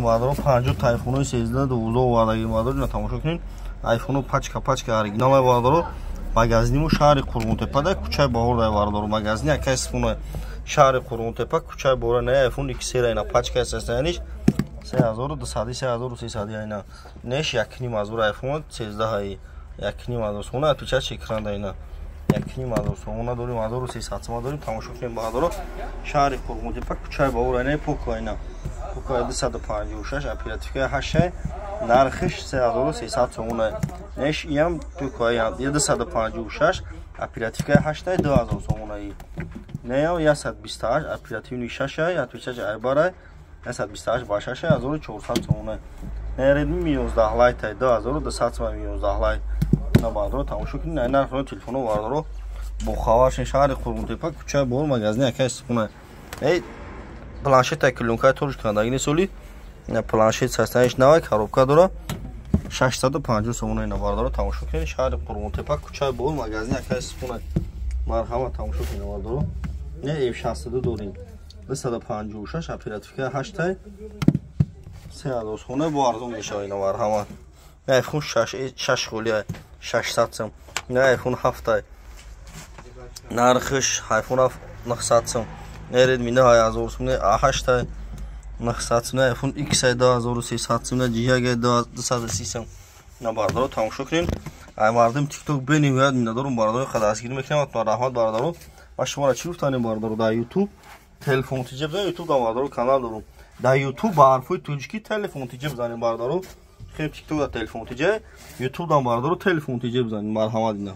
бардор 50 та айфони 13 12 вардаги бардор ина тамошо кунед. Айфону пачка оригинал бардор магазинимо шаҳри Қурғунтепада кӯчаи Баҳордай бардор магазини акай сифуна шаҳри Қурғунтепа кӯчаи Баҳора на айфон XR ина пачка асаяниш 3200 3300 ина неш 1.5 айфон 13 1.5 сомона отвечать экран ина 1.5 сомона дорим 1300 сомона дорим тамошо кунед бардор шаҳри Қурғунтепа кӯчаи Баҳора ина пока ина пока 256 оперативка 8 нархиш 3300 сомона неш ям пока 256 оперативка 8 2000 сомона не 128 оперативни 6 отвечать айбара 128 ба 6 1400 сомона не Redmi 11 Lite 2200 сомона 11 Lite на бардор тамошо кунед на нархи телефону бардор бо хаваршин шаҳри Қурғунтепа кӯчаи Баҳор магазини акай сифуна планшет килонка турш кардагини соли планшет састаниш навай коробка дора 650 сомона ина бардор тамошо кунед шаҳри Қурғунтепа кӯчаи Баҳор магазини акай сифуна марҳама тамошо кунед бардор не F62 дорем 256 оперативка 8 3000 сомона бо арзон мешавад ина марҳама iPhone 6 холи 600 сом ина iPhone 7 нархиш iPhone 900 сом Redmi 1000 сом 8 900 сом iPhone X 2300 сом G 230 сом на бардор тамошо кунед ай мардум TikTok бенивад минадорум бардор хадасгирӣ мекунам то раҳмат бардор ва шуморо чӣ гуфтанем бардор дар YouTube телефон тиҷа бизанем YouTube дар бардор канал дорум дар YouTube ба ҳарфҳои тоҷикӣ телефон тиҷа бизанем бардор хем TikTok дар телефон тиҷа YouTube дар бардор телефон тиҷа бизанем марҳамат ина